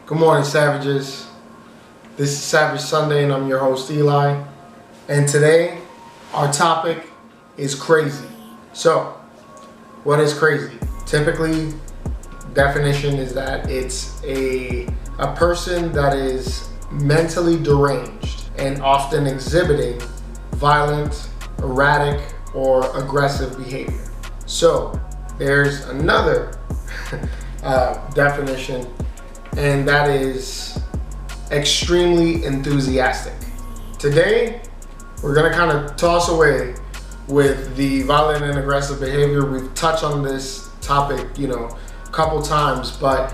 Good morning, Savages. This is Savage Sunday, and I'm your host, Eli. And today, our topic is crazy. So, what is crazy? Typically, definition is that it's a person that is mentally deranged and often exhibiting violent, erratic, or aggressive behavior. So, there's another definition, and that is extremely enthusiastic. Today, we're gonna kind of toss away with the violent and aggressive behavior. We've touched on this topic, a couple times, but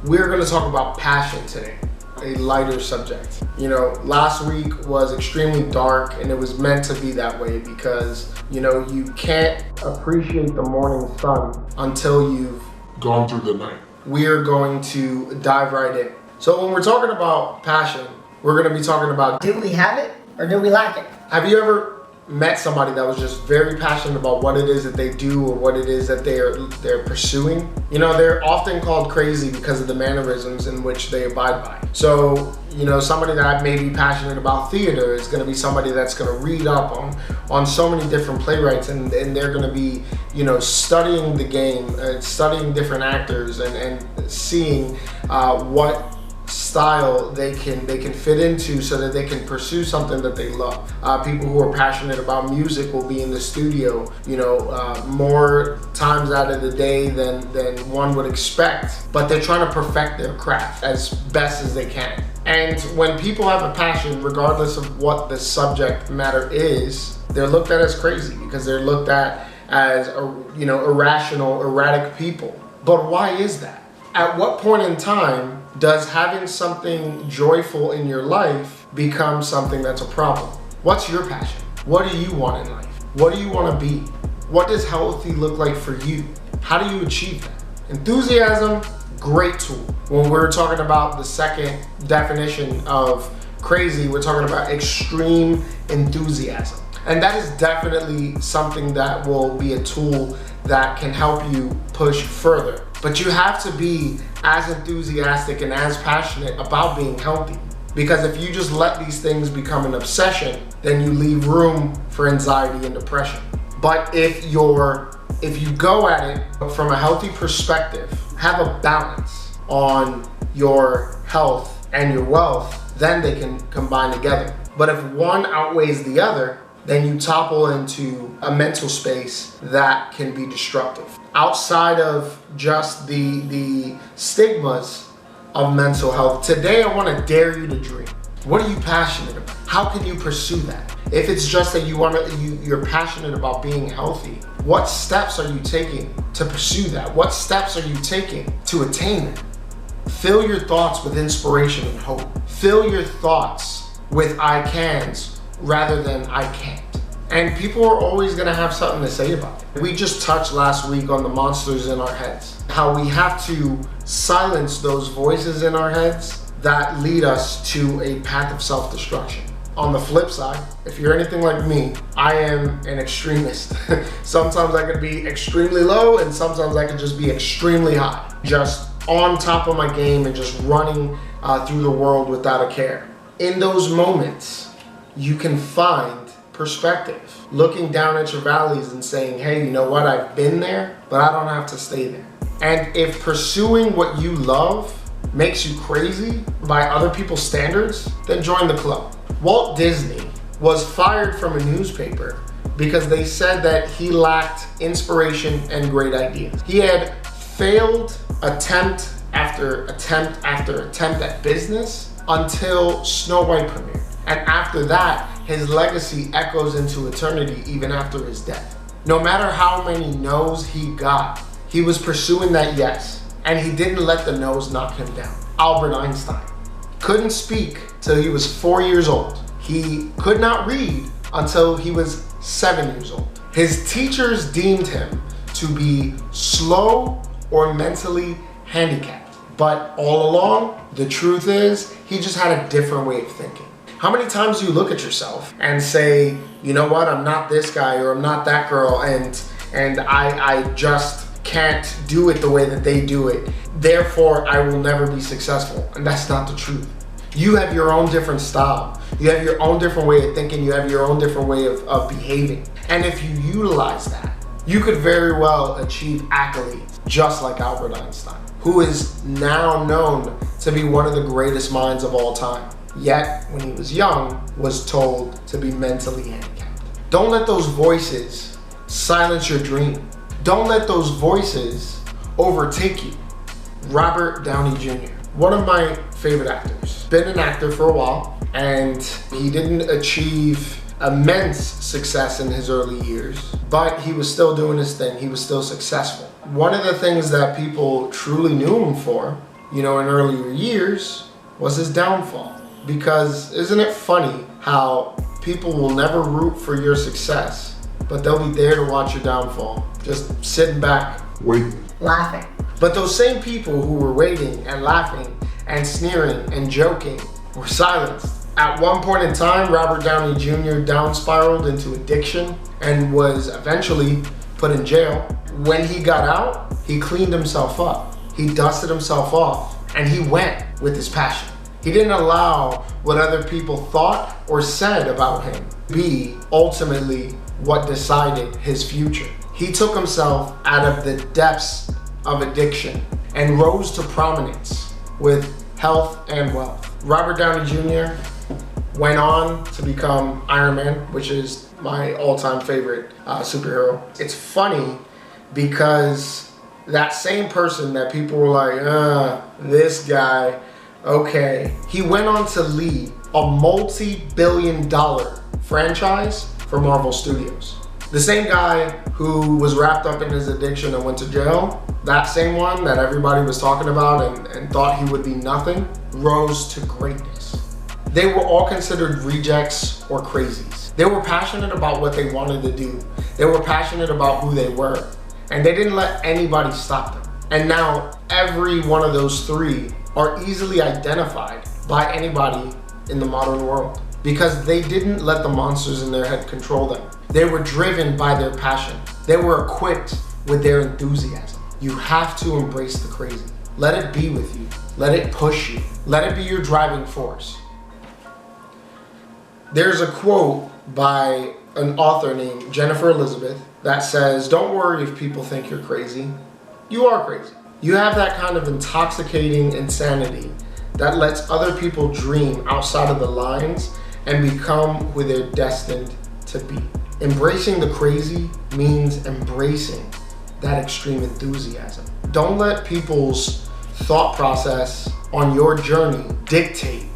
we're gonna talk about passion today, a lighter subject. Last week was extremely dark, and it was meant to be that way because, you can't appreciate the morning sun until you've gone through the night. We're going to dive right in. So when we're talking about passion, we're going to be talking about, do we have it or do we lack it? have you ever met somebody that was just very passionate about what it is that they do or what it is that they're pursuing? They're often called crazy because of the mannerisms in which they abide by. So, somebody that may be passionate about theater is going to be somebody that's going to read up on so many different playwrights, and they're going to be, studying the game, studying different actors and seeing what style they can fit into so that they can pursue something that they love. People who are passionate about music will be in the studio, more times out of the day than one would expect, but they're trying to perfect their craft as best as they can. And when people have a passion, regardless of what the subject matter is, they're looked at as crazy because they're looked at as irrational, erratic people. But why is that? At what point in time does having something joyful in your life become something that's a problem? What's your passion? What do you want in life? What do you want to be? What does healthy look like for you? How do you achieve that? Enthusiasm, great tool. When we're talking about the second definition of crazy, we're talking about extreme enthusiasm. And that is definitely something that will be a tool that can help you push further. But you have to be as enthusiastic and as passionate about being healthy. Because if you just let these things become an obsession, then you leave room for anxiety and depression. But if you go at it from a healthy perspective, have a balance on your health and your wealth, then they can combine together. But if one outweighs the other, then you topple into a mental space that can be destructive. Outside of just the stigmas of mental health, today I want to dare you to dream. What are you passionate about? How can you pursue that? If it's just that you're passionate about being healthy, what steps are you taking to pursue that? What steps are you taking to attain it? Fill your thoughts with inspiration and hope. Fill your thoughts with I cans rather than I can't. And people are always gonna have something to say about it. We just touched last week on the monsters in our heads. How we have to silence those voices in our heads that lead us to a path of self-destruction. On the flip side, if you're anything like me, I am an extremist. Sometimes I could be extremely low and sometimes I could just be extremely high. Just on top of my game and just running through the world without a care. In those moments, you can find perspective, looking down at your valleys and saying, hey, you know what, I've been there, but I don't have to stay there. And if pursuing what you love makes you crazy by other people's standards, then join the club. Walt Disney was fired from a newspaper because they said that he lacked inspiration and great ideas. He had failed attempt after attempt after attempt at business until Snow White premiered. And after that, his legacy echoes into eternity even after his death. No matter how many no's he got, he was pursuing that yes, and he didn't let the no's knock him down. Albert Einstein couldn't speak till he was 4 years old. He could not read until he was 7 years old. His teachers deemed him to be slow or mentally handicapped. But all along, the truth is, he just had a different way of thinking. How many times do you look at yourself and say, you know what, I'm not this guy or I'm not that girl, and I just can't do it the way that they do it, therefore I will never be successful. And that's not the truth. You have your own different style. You have your own different way of thinking. You have your own different way of behaving. And if you utilize that, you could very well achieve accolades just like Albert Einstein, who is now known to be one of the greatest minds of all time. Yet, when he was young, was told to be mentally handicapped. Don't let those voices silence your dream. Don't let those voices overtake you. Robert Downey Jr., one of my favorite actors. Been an actor for a while, and he didn't achieve immense success in his early years, but he was still doing his thing. He was still successful. One of the things that people truly knew him for, in earlier years, was his downfall. Because isn't it funny how people will never root for your success, but they'll be there to watch your downfall, just sitting back, waiting, laughing. But those same people who were waiting and laughing and sneering and joking were silenced. At one point in time, Robert Downey Jr. down spiraled into addiction and was eventually put in jail. When he got out, he cleaned himself up. He dusted himself off, and he went with his passion. He didn't allow what other people thought or said about him be ultimately what decided his future. He took himself out of the depths of addiction and rose to prominence with health and wealth. Robert Downey Jr. went on to become Iron Man, which is my all-time favorite superhero. It's funny because that same person that people were like, this guy, okay, he went on to lead a multi-billion-dollar franchise for Marvel Studios. The same guy who was wrapped up in his addiction and went to jail, that same one that everybody was talking about and thought he would be nothing, rose to greatness. They were all considered rejects or crazies. They were passionate about what they wanted to do. They were passionate about who they were. And they didn't let anybody stop them. And now every one of those three are easily identified by anybody in the modern world because they didn't let the monsters in their head control them. They were driven by their passion. They were equipped with their enthusiasm. You have to embrace the crazy. Let it be with you. Let it push you. Let it be your driving force. There's a quote by an author named Jennifer Elizabeth that says, "Don't worry if people think you're crazy. You are crazy." You have that kind of intoxicating insanity that lets other people dream outside of the lines and become who they're destined to be. Embracing the crazy means embracing that extreme enthusiasm. Don't let people's thought process on your journey dictate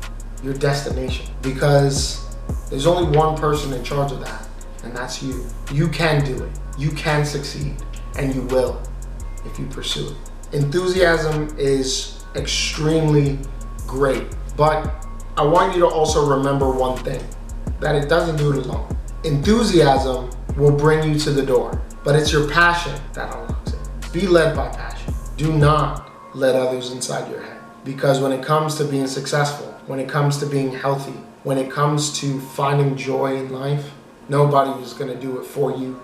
your destination, because there's only one person in charge of that, and that's you. You can do it. You can succeed, and you will if you pursue it. Enthusiasm is extremely great, but I want you to also remember one thing, that it doesn't do it alone. Enthusiasm will bring you to the door, but it's your passion that unlocks it. Be led by passion. Do not let others inside your head, because when it comes to being successful, when it comes to being healthy, when it comes to finding joy in life, nobody is going to do it for you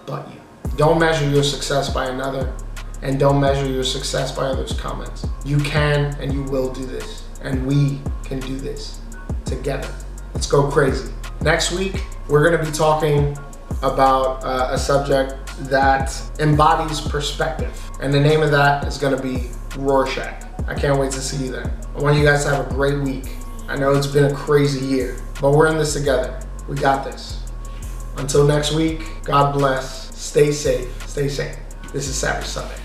but you. Don't measure your success by another, and don't measure your success by others' comments. You can and you will do this, and we can do this together. Let's go crazy. Next week, we're going to be talking about a subject that embodies perspective, and the name of that is going to be Rorschach. I can't wait to see you then. I want you guys to have a great week. I know it's been a crazy year, but we're in this together. We got this. Until next week, God bless. Stay safe. Stay sane. This is Savage Sunday.